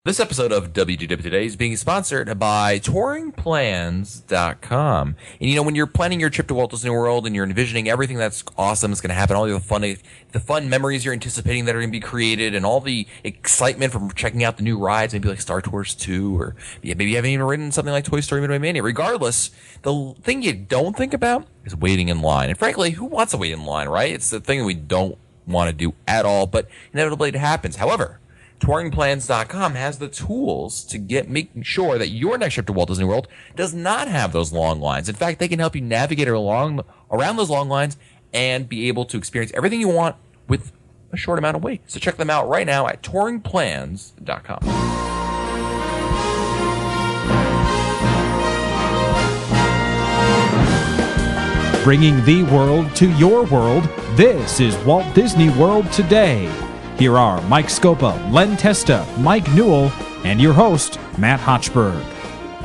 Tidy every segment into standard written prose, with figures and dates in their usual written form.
This episode of WDW Today is being sponsored by touringplans.com. And you know, when you're planning your trip to Walt Disney World and you're envisioning everything that's awesome is going to happen, all the fun memories you're anticipating that are going to be created, and all the excitement from checking out the new rides, maybe like Star Tours 2, or maybe you haven't even ridden something like Toy Story Midway Mania. Regardless, the thing you don't think about is waiting in line. And frankly, who wants to wait in line, right? It's the thing we don't want to do at all, but inevitably it happens. However, touringplans.com has the tools to making sure that your next trip to Walt Disney World does not have those long lines. In fact, they can help you navigate around those long lines and be able to experience everything you want with a short amount of wait. So check them out right now at touringplans.com. Bringing the world to your world, this is Walt Disney World Today. Here are Mike Scopa, Len Testa, Mike Newell, and your host, Matt Hochberg.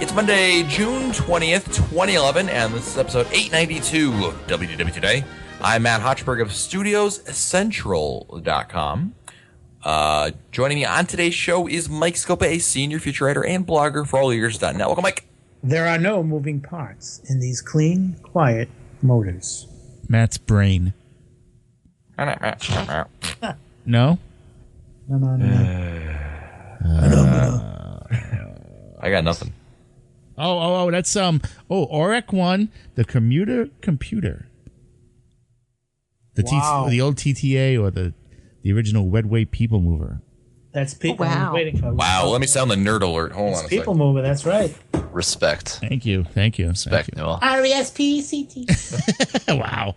It's Monday, June 20th, 2011, and this is episode 892 of WDW Today. I'm Matt Hochberg of StudiosCentral.com. Joining me on today's show is Mike Scopa, a senior feature writer and blogger for alleears.net. Welcome, Mike. There are no moving parts in these clean, quiet motors. Matt's brain. No? I got nothing. Oh, that's OREC 1, the commuter computer. Wow. The old TTA or the original Wedway People Mover. That's people. Wow. I'm waiting for. Wow, let me sound the nerd alert. Hold on a It's second. people mover. That's right. Respect. Thank you. Respect, Noel. RESPCT. Wow.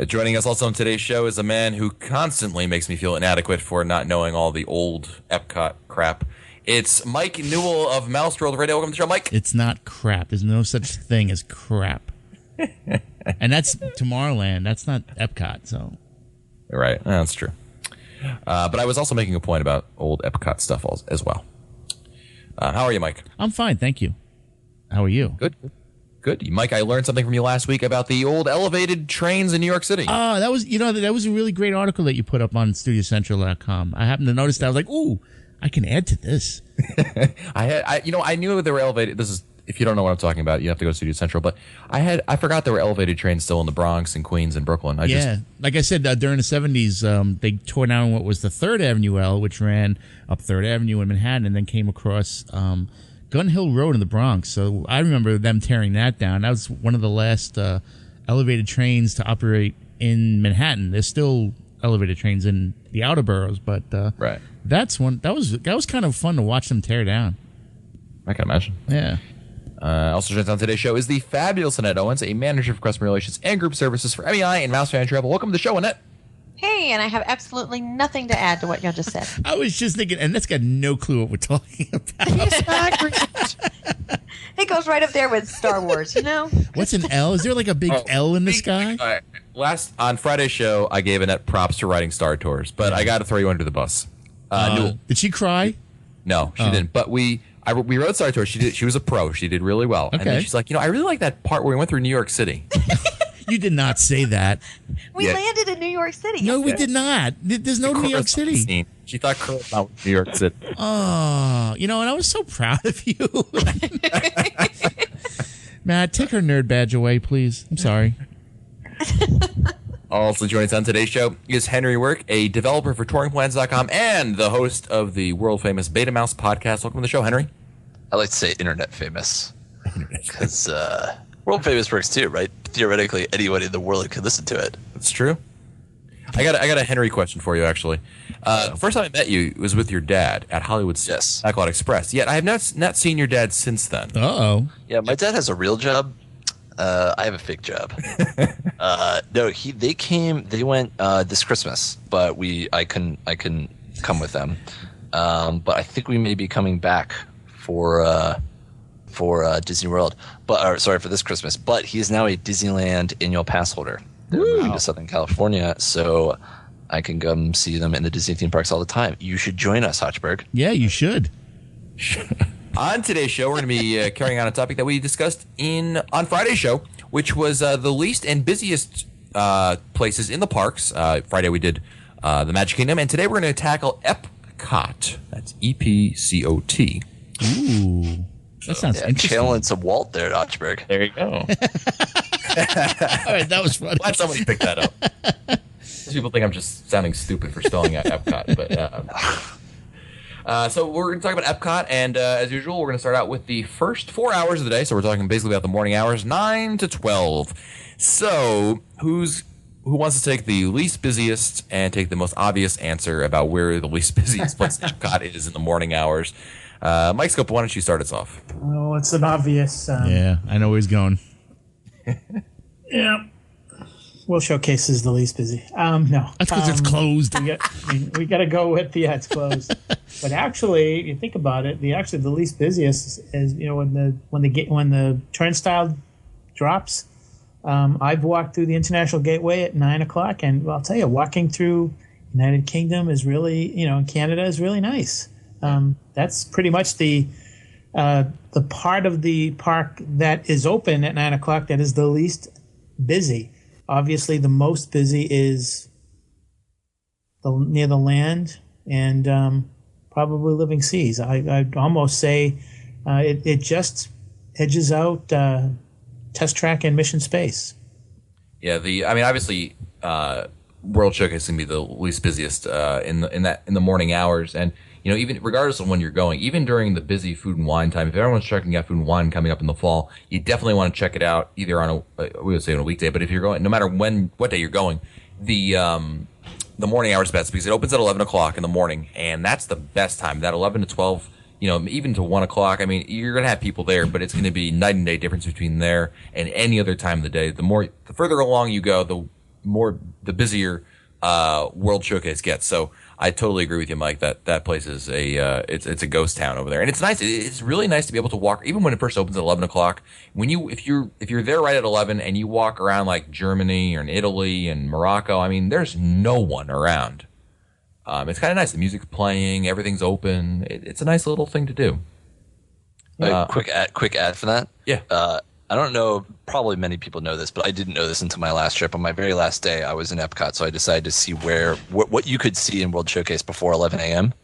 Joining us also on today's show is a man who constantly makes me feel inadequate for not knowing all the old Epcot crap. It's Mike Newell of Mouse World Radio. Welcome to the show, Mike. It's not crap. There's no such thing as crap. And that's Tomorrowland. That's not Epcot. So, Right, that's true. But I was also making a point about old Epcot stuff as well. How are you, Mike? I'm fine. Thank you. How are you? Good. Mike, I learned something from you last week about the old elevated trains in New York City. Oh, that was a really great article that you put up on StudioCentral.com. I happened to notice that. I was like, ooh, I can add to this. I knew they were elevated. This is, if you don't know what I'm talking about, you have to go to Studio Central. But I forgot there were elevated trains still in the Bronx and Queens and Brooklyn. Like I said, during the 70s, they tore down what was the 3rd Avenue L, which ran up 3rd Avenue in Manhattan, and then came across Gun Hill Road in the Bronx. So I remember them tearing that down. That was one of the last elevated trains to operate in Manhattan. There's still elevated trains in the outer boroughs, but Right. That's one that was kind of fun to watch them tear down. I can imagine. Yeah. Also joined on today's show is the fabulous Annette Owens, a manager for customer relations and group services for MEI and Mouse Fan Travel. Welcome to the show, Annette. Hey, and I have absolutely nothing to add to what you just said. I was just thinking, and that's got no clue what we're talking about. It goes right up there with Star Wars, you know? What's an L? Is there like a big L in the sky? On Friday's show, I gave Annette props for writing Star Tours, but I got to throw you under the bus. Did she cry? No, she didn't. But we wrote Star Tours. She was a pro. She did really well. And then Okay. she's like, I really like that part where we went through New York City. You did not say that. We landed in New York City. No, we did not. There's no New York City. Scene. She thought Coruscant was New York City. Oh, and I was so proud of you. Matt, take her nerd badge away, please. I'm sorry. Also joining us on today's show is Henry Work, a developer for touringplans.com and the host of the world-famous Beta Mouse podcast. Welcome to the show, Henry. I like to say internet famous. Because world famous works too, right? Theoretically, anyone in the world could listen to it. That's true. I got a Henry question for you, actually. First time I met you was with your dad at Hollywood Backlot Express. Yet I have not seen your dad since then. Uh-oh. Yeah, my dad has a real job. I have a fake job. No, they went this Christmas, but I couldn't come with them. But I think we may be coming back for Disney World, for this Christmas. But he is now a Disneyland annual pass holder. They're moving to Southern California, so I can come see them in the Disney theme parks all the time. You should join us, Hochberg. Yeah, you should. On today's show, we're going to be carrying on a topic that we discussed on Friday's show, which was the least and busiest places in the parks. Friday we did the Magic Kingdom, and today we're going to tackle Epcot. That's EPCOT. Ooh, that sounds interesting. Channeling some Walt there, Ochberg. There you go. All right, that was funny. Glad somebody picked that up. People think I'm just sounding stupid for spelling out Epcot, but so we're going to talk about Epcot, and as usual, we're going to start out with the first 4 hours of the day. So we're talking basically about the morning hours, 9 to 12. So who wants to take the least busiest and take the most obvious answer about where the least busiest place Epcot is in the morning hours? Mike Scope, why don't you start us off? Well, it's an obvious. Yeah, I know where he's going. Yeah. World Showcase is the least busy. No. That's because it's closed. We got to go with it's closed. But actually, you think about it, the least busiest is when the turnstile drops. I've walked through the International Gateway at 9 o'clock, and I'll tell you, walking through United Kingdom is really, Canada is really nice. That's pretty much the part of the park that is open at 9 o'clock that is the least busy. Obviously, the most busy is near the land and probably Living Seas. I'd almost say it just edges out Test Track and Mission Space. Yeah, obviously, World Showcase is going to be the least busiest in the morning hours, and even regardless of when you're going, even during the busy food and wine time, if everyone's checking out food and wine coming up in the fall, you definitely want to check it out either on we would say on a weekday, but if you're going, no matter what day you're going, the morning hours best because it opens at 11 o'clock in the morning, and that's the best time. That 11 to 12, even to 1 o'clock. I mean, you're going to have people there, but it's going to be night and day difference between there and any other time of the day. The further along you go, the busier World Showcase gets. So I totally agree with you, Mike, that place is it's a ghost town over there, and it's nice. It's really nice to be able to walk, even when it first opens at 11 o'clock. If you're there right at 11 and you walk around like Germany or in Italy and Morocco, I mean, there's no one around. It's kind of nice. The music's playing, everything's open. It's a nice little thing to do. Quick ad for that. Yeah. I don't know, probably many people know this, but I didn't know this until my last trip. On my very last day, I was in Epcot, so I decided to see what you could see in World Showcase before 11 a.m.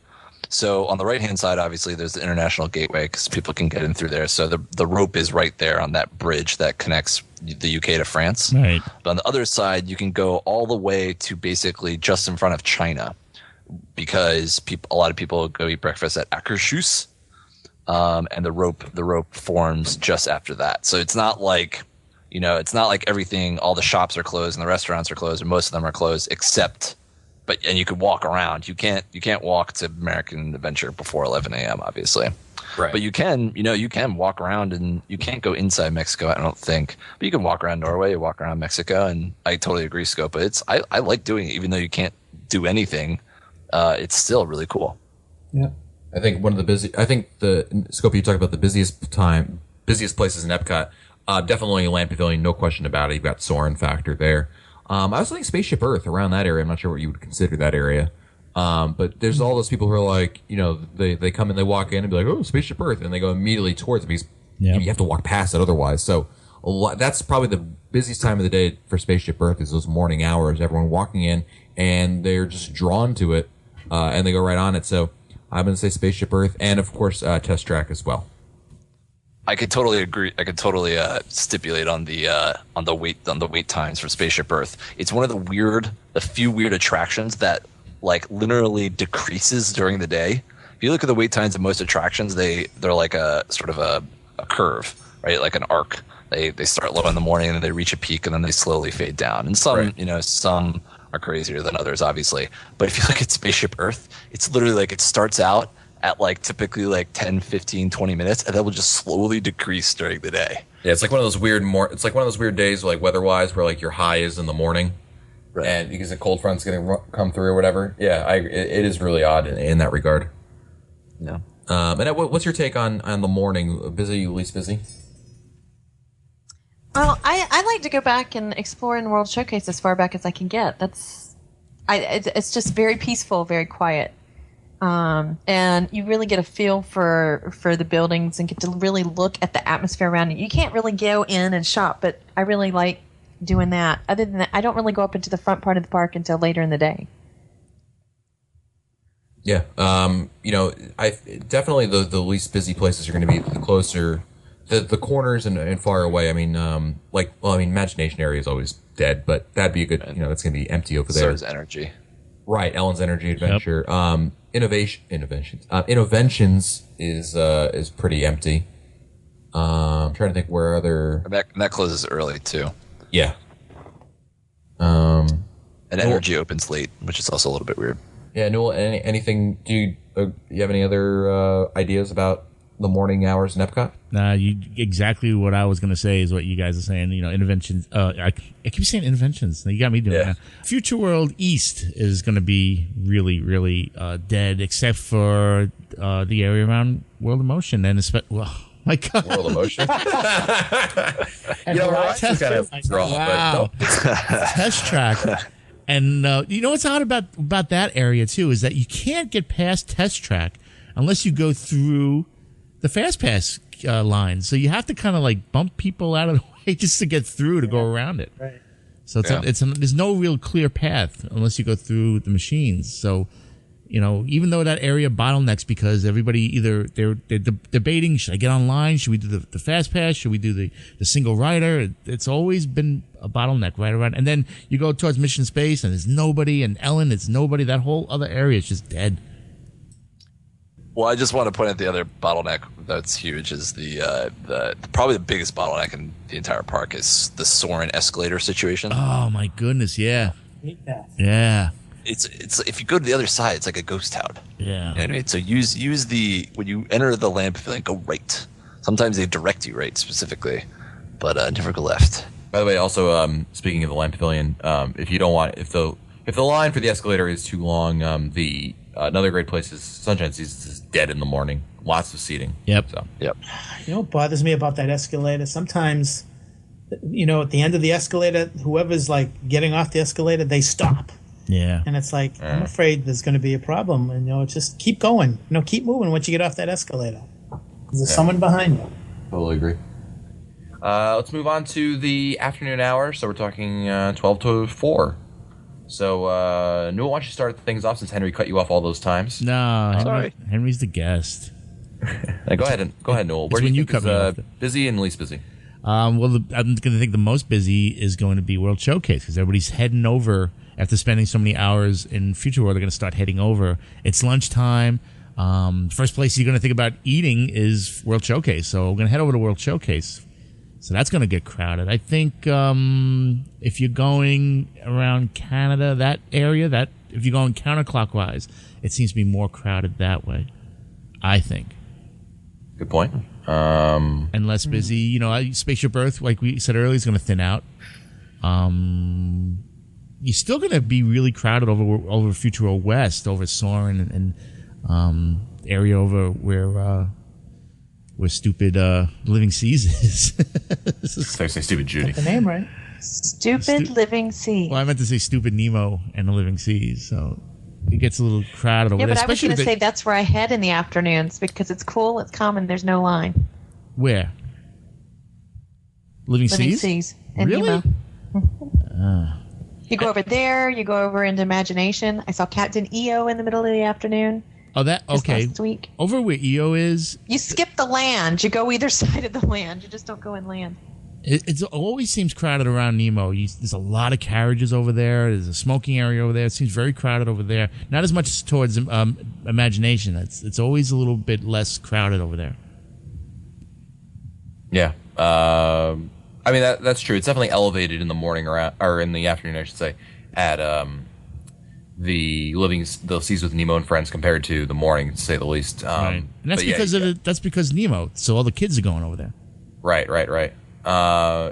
So on the right-hand side, obviously, there's the International Gateway because people can get in through there. So the rope is right there on that bridge that connects the UK to France. Right. But on the other side, you can go all the way to basically just in front of China because a lot of people go eat breakfast at Akershus. And the rope forms just after that. So it's not like, everything, all the shops are closed and the restaurants are closed, or most of them are closed, and you could walk around. You can't walk to American Adventure before 11 a.m. obviously. Right. But you can walk around, and you can't go inside Mexico, I don't think. But you can walk around Norway, you walk around Mexico, and I totally agree, Scope. But I like doing it, even though you can't do anything. It's still really cool. Yeah. I think the Scope you talk about the busiest places in Epcot, definitely Land Pavilion, no question about it. You've got Soarin' Factor there. I also think Spaceship Earth around that area. I'm not sure what you would consider that area. But there's all those people who are like, they come in, they walk in and be like, oh, Spaceship Earth, and they go immediately towards it because you have to walk past it otherwise. So that's probably the busiest time of the day for Spaceship Earth is those morning hours. Everyone walking in and they're just drawn to it, and they go right on it. So I'm going to say Spaceship Earth, and of course Test Track as well. I could totally agree. I could totally stipulate on the wait times for Spaceship Earth. It's one of the few weird attractions that like literally decreases during the day. If you look at the wait times of most attractions, they're like a sort of a curve, right? Like an arc. They start low in the morning and then they reach a peak and then they slowly fade down. And some some are crazier than others, obviously. But if you look at Spaceship Earth, it's literally like it starts out at like typically like 10, 15, 20 minutes, and that will just slowly decrease during the day. Yeah, it's like one of those weird days, like weather-wise, where like your high is in the morning, right? And because the cold front's going to come through or whatever. Yeah, it is really odd in that regard. Yeah. And what's your take on the morning? Busy, least busy? Well, I like to go back and explore in World Showcase as far back as I can get. It's just very peaceful, very quiet. And you really get a feel for the buildings and get to really look at the atmosphere around it. You can't really go in and shop, but I really like doing that. Other than that, I don't really go up into the front part of the park until later in the day. Yeah. I definitely the least busy places are going to be the closer, the corners and far away. I mean, Imagination area is always dead, but that'd be a good. That's going to be empty over there. So is Energy. Right. Ellen's Energy Adventure. Innovations is pretty empty. I'm trying to think where other. That closes early too. Yeah. And Energy opens late, which is also a little bit weird. Yeah, Newell, anything? Do you have any other ideas about the morning hours in Epcot? Exactly what I was going to say is what you guys are saying. Interventions. I keep saying interventions. You got me doing that. Future World East is going to be really, really dead, except for the area around World of Motion and my God, World of Motion. Test track. And what's odd about that area too is that you can't get past Test Track unless you go through the Fast Pass line. So you have to kind of like bump people out of the way just to get through to go around it. Right. So there's no real clear path unless you go through the machines. So even though that area bottlenecks because everybody either they're debating, should I get online? Should we do the Fast Pass? Should we do the single rider? It's always been a bottleneck right around. And then you go towards Mission Space and there's nobody, and Ellen, it's nobody. That whole other area is just dead. Well, I just want to point out the other bottleneck that's huge is the probably the biggest bottleneck in the entire park is the Soarin' escalator situation. Oh my goodness, yeah. Hate that. Yeah. It's if you go to the other side, it's like a ghost town. Yeah. You know what I mean? So use the when you enter the Land Pavilion, go right. Sometimes they direct you right specifically, but never go left. By the way, also speaking of the Land Pavilion, if you don't want if the line for the escalator is too long, another great place is Sunshine Seasons is dead in the morning. Lots of seating. Yep. So. Yep. What bothers me about that escalator? Sometimes, at the end of the escalator, whoever's like getting off the escalator, they stop. Yeah. And it's like, I'm afraid there's going to be a problem. And, just keep going. Keep moving once you get off that escalator. There's someone behind you. Totally agree. Let's move on to the afternoon hours. So we're talking 12 to 4. So, Newell, why don't you start things off since Henry cut you off all those times? No, Sorry. Henry's the guest. Go ahead, Newell. Where do you think cut me off. busy and least busy? I'm going to think the most busy is going to be World Showcase because everybody's heading over after spending so many hours in Future World. They're going to start heading over. It's lunchtime. First place you're going to think about eating is World Showcase. So we're going to head over to World Showcase. So that's going to get crowded. I think if you're going around Canada, that area, if you're going counterclockwise, it seems to be more crowded that way. I think. Good point. And less busy. Spaceship Earth, like we said earlier, is going to thin out. You're still going to be really crowded over Future World West, over Soarin' and area over where stupid Living Seas is. Sorry, say stupid Judy. The name right. Stupid Living Sea. Well, I meant to say stupid Nemo and the Living Seas. So it gets a little crowded over Yeah, there. but I was especially going to with say that's where I head in the afternoons because it's cool, it's calm, and there's no line. where? Living Living Seas? Seas. And Really? Nemo. You go over there, you go over into Imagination. I saw Captain EO in the middle of the afternoon. Oh, that Just okay. last week. Over where EO is, You skip the land. You go either side of the land. You just don't go in land. it always seems crowded around Nemo. There's a lot of carriages over there. There's a smoking area over there. It seems very crowded over there. Not as much towards Imagination. It's always a little bit less crowded over there. Yeah. I mean, that's true. It's definitely elevated in the morning or in the afternoon, I should say, at the Seas with Nemo and Friends compared to the morning, to say the least. Right. And that's because Nemo. So all the kids are going over there. Right.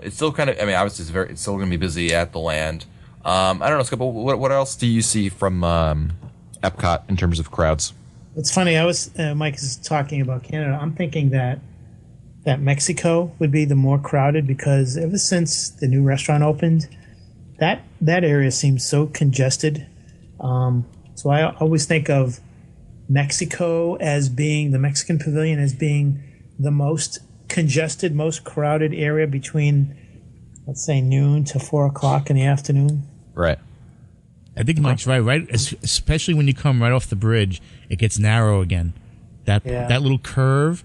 It's still kind of. I mean, obviously, it's still going to be busy at the land. I don't know, Skip. What else do you see from Epcot in terms of crowds? It's funny. Mike is talking about Canada. I'm thinking that Mexico would be the more crowded because ever since the new restaurant opened, that area seems so congested. So I always think of Mexico as being the Mexican Pavilion as being the most congested, most crowded area between, let's say, noon to 4 o'clock in the afternoon. Right. I think Mike's right. Right, especially when you come right off the bridge, it gets narrow again. That little curve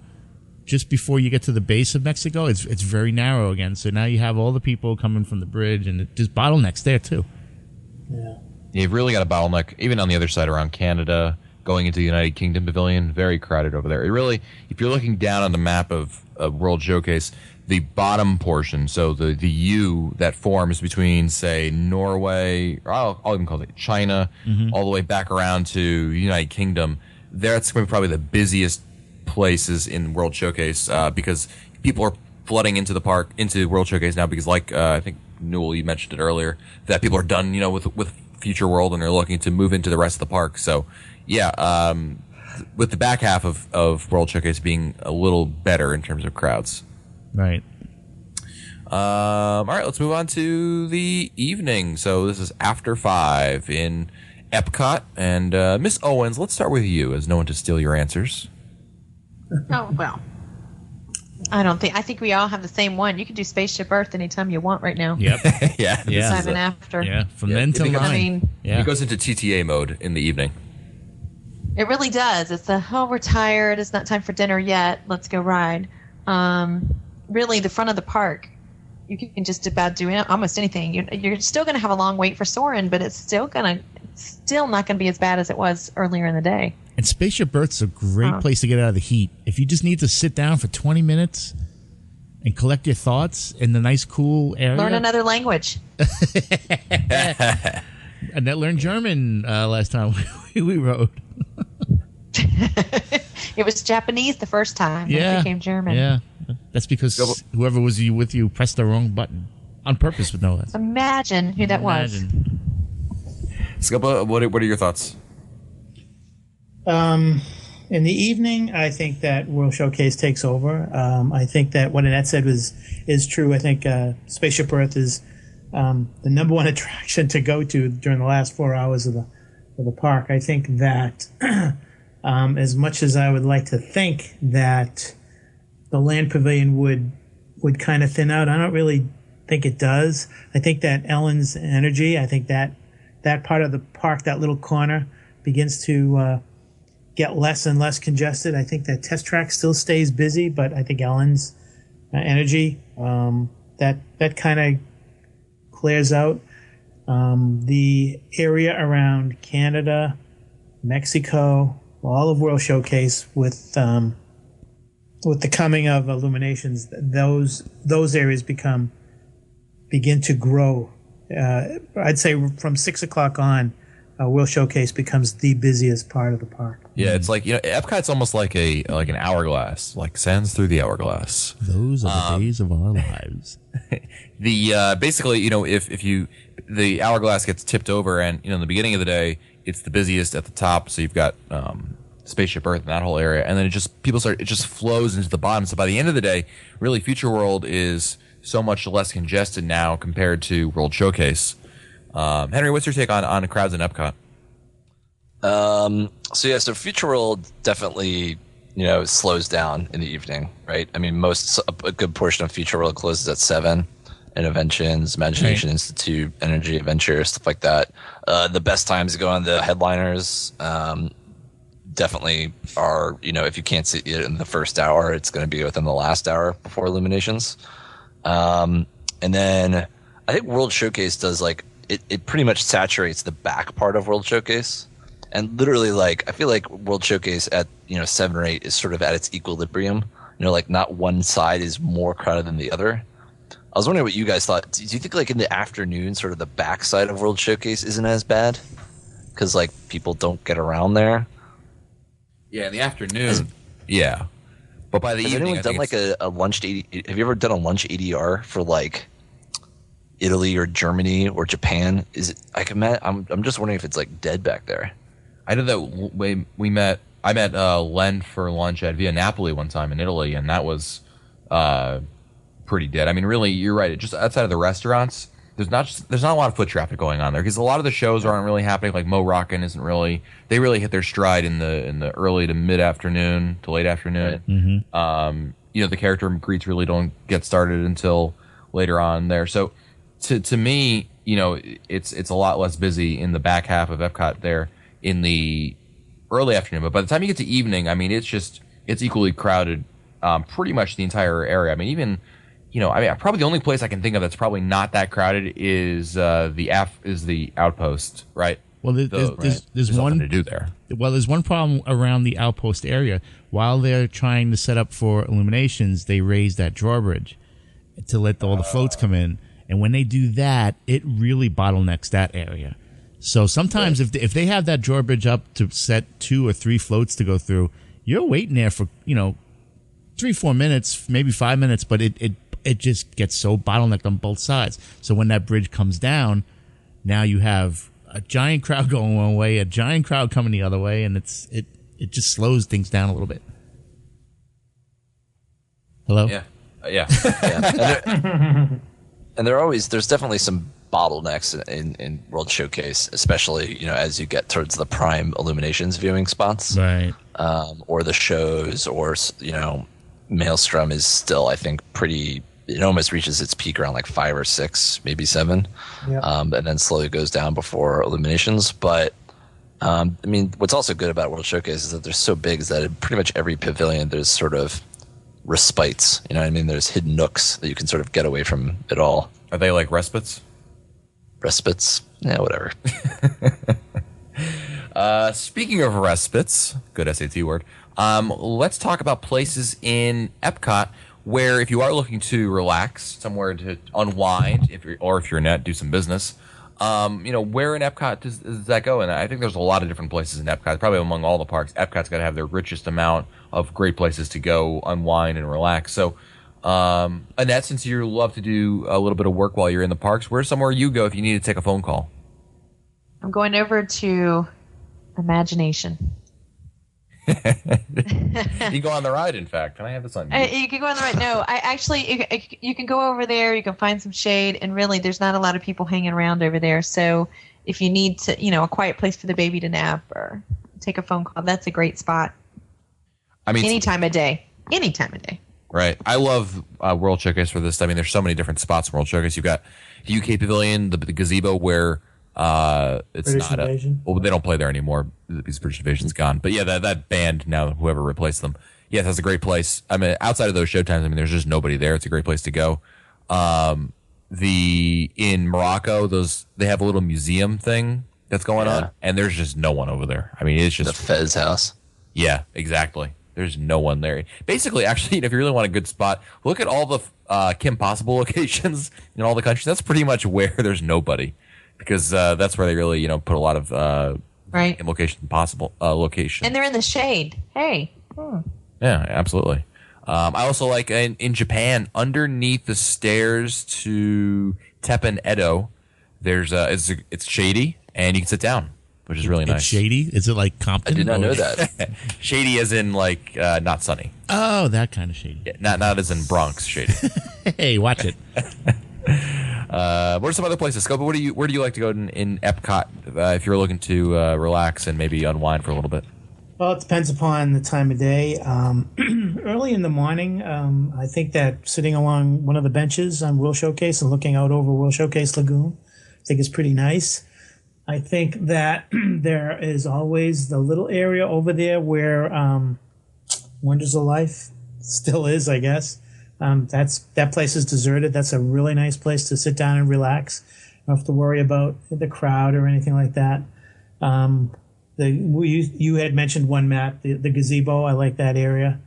just before you get to the base of Mexico, it's very narrow again. So now you have all the people coming from the bridge, and it just bottlenecks there too. Yeah. You've really got a bottleneck, even on the other side around Canada, going into the United Kingdom Pavilion. Very crowded over there. It really, if you're looking down on the map of World Showcase, the bottom portion, so the U that forms between, say, Norway, or I'll even call it China, all the way back around to United Kingdom, that's going to be probably the busiest places in World Showcase because people are flooding into the park, into World Showcase now because, like I think Newell, you mentioned it earlier, that people are done, with Future World and they're looking to move into the rest of the park. So, yeah, with the back half of World Showcase being a little better in terms of crowds. Right. All right, let's move on to the evening. So this is after 5 in Epcot. And Miss Owens, let's start with you, as no one to steal your answers. Oh, well. I think we all have the same one. You can do Spaceship Earth anytime you want right now. Yep. Yeah. Yeah. Time and after. Yeah. From then till 9. I mean, yeah. It goes into TTA mode in the evening. it really does. It's we're tired. It's not time for dinner yet. Let's go ride. Really, the front of the park, you can just about do almost anything. You're still going to have a long wait for Soarin', but it's still not going to be as bad as it was earlier in the day. And Spaceship Earth's a great place to get out of the heat. If you just need to sit down for 20 minutes and collect your thoughts in the nice, cool area. Learn another language. Annette learned German last time we rode. It was Japanese the first time. Yeah. It became German. Yeah. That's because whoever was with you pressed the wrong button on purpose with no less. Imagine who that was. Scopa, what are your thoughts? In the evening, I think that World Showcase takes over. I think that what Annette said is true. I think Spaceship Earth is the number one attraction to go to during the last 4 hours of the park. I think that as much as I would like to think that the Land Pavilion would kind of thin out, I don't really think it does. I think that Ellen's Energy, I think that part of the park, that little corner, begins to get less and less congested. I think that Test Track still stays busy, but I think Ellen's Energy, that kind of clears out. The area around Canada, Mexico, all of World Showcase with the coming of Illuminations, those areas begin to grow. I'd say from 6 o'clock on, World Showcase becomes the busiest part of the park. Yeah, it's like, Epcot's almost like an hourglass, like sands through the hourglass. Those are the days of our lives. The basically, if the hourglass gets tipped over, and in the beginning of the day, it's the busiest at the top. So you've got Spaceship Earth and that whole area, and then it just flows into the bottom. So by the end of the day, really, Future World is so much less congested now compared to World Showcase. Henry, what's your take on crowds in Epcot? So Future World definitely, slows down in the evening, right? I mean, a good portion of Future World closes at 7. Innoventions, Imagination Institute, Energy Adventure, stuff like that. The best times to go on the headliners definitely are, if you can't see it in the first hour, it's going to be within the last hour before Illuminations. And then I think World Showcase does it pretty much saturates the back part of World Showcase. And literally, I feel like World Showcase at, 7 or 8 is sort of at its equilibrium. Not one side is more crowded than the other. I was wondering what you guys thought. Do you think in the afternoon, sort of the back side of World Showcase isn't as bad? Because people don't get around there? Yeah, in the afternoon. Yeah. But by the evening, has anyone done a lunch have you ever done a lunch ADR for Italy or Germany or Japan? Is it I'm just wondering if it's dead back there. I know that I met Len for lunch at Via Napoli one time in Italy, and that was pretty dead. I mean, really, you're right. Just outside of the restaurants, there's not a lot of foot traffic going on there because a lot of the shows aren't really happening. Like Mo Rockin' isn't really. They really hit their stride in the early to mid afternoon to late afternoon. Mm-hmm. The character greets really don't get started until later on there. So to me, you know, it's a lot less busy in the back half of Epcot there in the early afternoon. But by the time you get to evening, I mean, it's equally crowded, pretty much the entire area. I mean, even, you know, I mean, probably the only place I can think of that's probably not that crowded is the Outpost, right? Well, there's one nothing to do there. Well, there's one problem around the Outpost area. While they're trying to set up for Illuminations, they raise that drawbridge to let all the floats come in. And when they do that, it really bottlenecks that area. So sometimes if they have that drawbridge up to set 2 or 3 floats to go through, you're waiting there for, 3-4 minutes, maybe 5 minutes, but it just gets so bottlenecked on both sides. So when that bridge comes down, now you have a giant crowd going one way, a giant crowd coming the other way, and it just slows things down a little bit. Hello? Yeah. Yeah. And there's definitely some bottlenecks in World Showcase, especially, as you get towards the prime Illuminations viewing spots. Right. Or the shows, or, Maelstrom is still, I think, it almost reaches its peak around like 5 or 6, maybe 7. Yeah. And then slowly goes down before Illuminations. But, what's also good about World Showcase is that they're so big is that in pretty much every pavilion there's sort of respites. You know what I mean? There's hidden nooks that you can sort of get away from it all. Are they like respites? Respites? Yeah, whatever. Speaking of respites, good SAT word. Let's talk about places in Epcot where, if you are looking to relax, somewhere to unwind, if you're in net, do some business. Where in Epcot does that go? And I think there's a lot of different places in Epcot. Probably among all the parks, Epcot's got to have their richest amount of great places to go unwind and relax. So, Annette, since you love to do a little bit of work while you're in the parks, where's somewhere you go if you need to take a phone call? I'm going over to Imagination. You can go on the ride, in fact. Can I have this on mute? You can go on the right. No, I actually, you can go over there. You can find some shade, and really, there's not a lot of people hanging around over there. So, if you need to, a quiet place for the baby to nap or take a phone call, that's a great spot. I mean, any time of day. Any time of day. Right. I love World Showcase for this. I mean, there's so many different spots in World Showcase. You've got the UK Pavilion, the gazebo where it's British not Invasion. Well, they don't play there anymore because British Invasion's gone. But yeah, that band now, whoever replaced them, yes, that's a great place. I mean, outside of those showtimes, I mean, there's just nobody there. It's a great place to go. In Morocco, they have a little museum thing that's going on, and there's just no one over there. I mean, it's just the Fez house. Yeah, exactly. There's no one there. Basically, actually, if you really want a good spot, look at all the Kim Possible locations in all the countries. That's pretty much where there's nobody, because that's where they really, put a lot of right Kim Possible locations. And they're in the shade. Hey. Yeah, absolutely. I also like in Japan, underneath the stairs to Teppan Edo, there's it's shady and you can sit down, which is really nice. It's shady? Is it like Compton? I did not know that. Shady as in like not sunny. Oh, that kind of shady. Yeah, not as in Bronx shady. Hey, watch it. What are some other places? Scopa, where do you like to go in Epcot if you're looking to relax and maybe unwind for a little bit? Well, it depends upon the time of day. Early in the morning, I think that sitting along one of the benches on World Showcase and looking out over World Showcase Lagoon, I think is pretty nice. I think that there is always the little area over there where Wonders of Life still is, I guess. That place is deserted. That's a really nice place to sit down and relax. You don't have to worry about the crowd or anything like that. You had mentioned one, Matt, the gazebo. I like that area.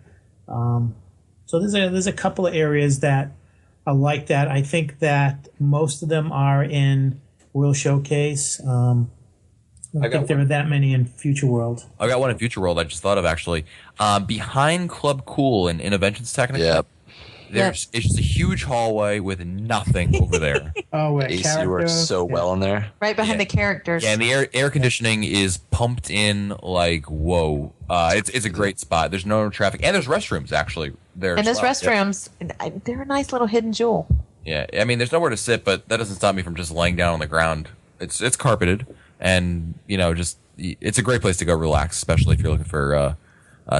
So there's a couple of areas that are like that. I think that most of them are in World Showcase. I don't think there are that many in Future World. I got one in Future World I just thought of, actually. Behind Club Cool in Innoventions Technica. Yep. It's just a huge hallway with nothing over there. Oh, where AC works so well in there. Right behind the characters. Yeah, and the air conditioning is pumped in like whoa. It's a great spot. There's no traffic, and there's restrooms actually there. And as those well. restrooms, they're a nice little hidden jewel. Yeah, I mean, there's nowhere to sit, but that doesn't stop me from just laying down on the ground. It's carpeted, and it's a great place to go relax, especially if you're looking for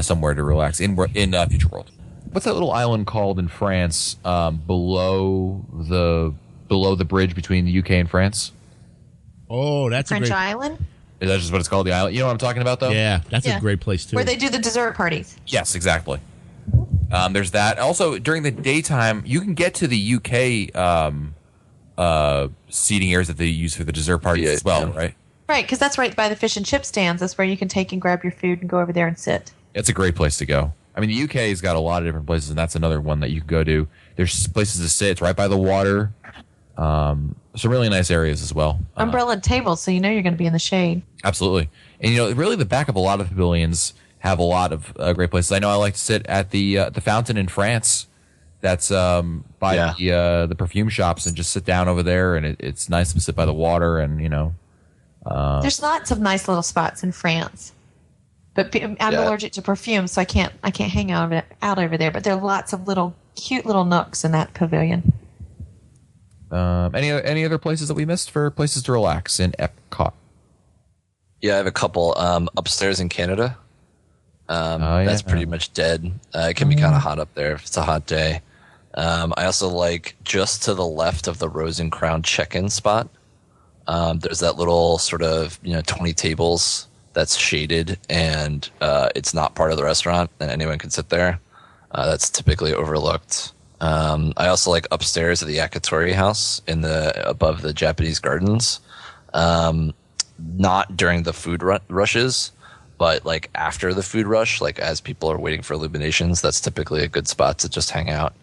somewhere to relax in Future World. What's that little island called in France below the below the bridge between the UK and France. Oh, that's French a great. Island, Is that just what it's called? The island? You know what I'm talking about, though? Yeah, that's Yeah. a great place too. where they do the dessert parties. Yes, exactly. There's that. Also, during the daytime, you can get to the UK seating areas that they use for the dessert parties Yeah, as well, yeah. right? Right, because that's right by the fish and chip stands. That's where you can take and grab your food and go over there and sit. It's a great place to go. I mean, the UK has got a lot of different places, and that's another one that you can go to. There's places to sit. It's right by the water. Some really nice areas as well. Umbrella tables, so you know you're going to be in the shade. Absolutely. And, really the back of a lot of pavilions have a lot of great places. I know I like to sit at the fountain in France. That's by the perfume shops, and just sit down over there, and it's nice to sit by the water, and, There's lots of nice little spots in France. But I'm allergic to perfume, so I can't hang out over there. But there are lots of cute little nooks in that pavilion. Any other places that we missed for places to relax in Epcot? Yeah, I have a couple upstairs in Canada. That's pretty much dead. It can be kind of hot up there if it's a hot day. I also like just to the left of the Rose and Crown check-in spot. There's that little sort of 20 tables that's shaded, and it's not part of the restaurant, and anyone can sit there. That's typically overlooked. I also like upstairs at the Yakitori House above the Japanese gardens. Not during the food rushes, but like after the food rush, like as people are waiting for illuminations, that's typically a good spot to just hang out.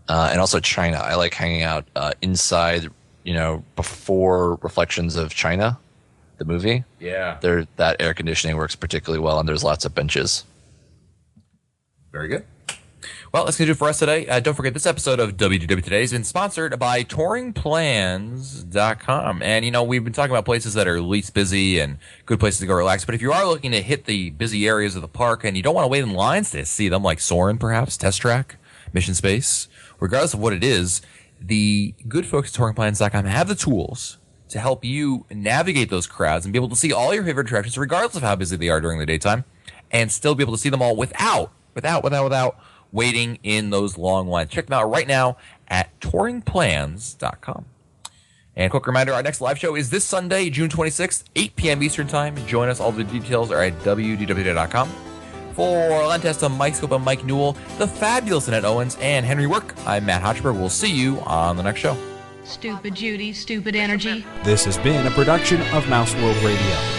And also China. I like hanging out inside, before Reflections of China, the movie. Yeah. That air conditioning works particularly well, and there's lots of benches. Very good. Well, that's going to do it for us today. Don't forget, this episode of WDW Today has been sponsored by touringplans.com. And, we've been talking about places that are least busy and good places to go relax. But if you are looking to hit the busy areas of the park and you don't want to wait in lines to see them, like Soarin', perhaps, Test Track, Mission Space, regardless of what it is, the good folks at touringplans.com have the tools to help you navigate those crowds and be able to see all your favorite attractions, regardless of how busy they are during the daytime, and still be able to see them all without waiting in those long lines. Check them out right now at touringplans.com. And quick reminder, our next live show is this Sunday, June 26th, 8 p.m. Eastern Time. Join us. All the details are at wdw.com. For Len Testa, Mike Scopa, Mike Newell, the fabulous Annette Owens, and Henry Work, I'm Matt Hotchberg. We'll see you on the next show. Stupid Judy, stupid energy. This has been a production of Mouse World Radio.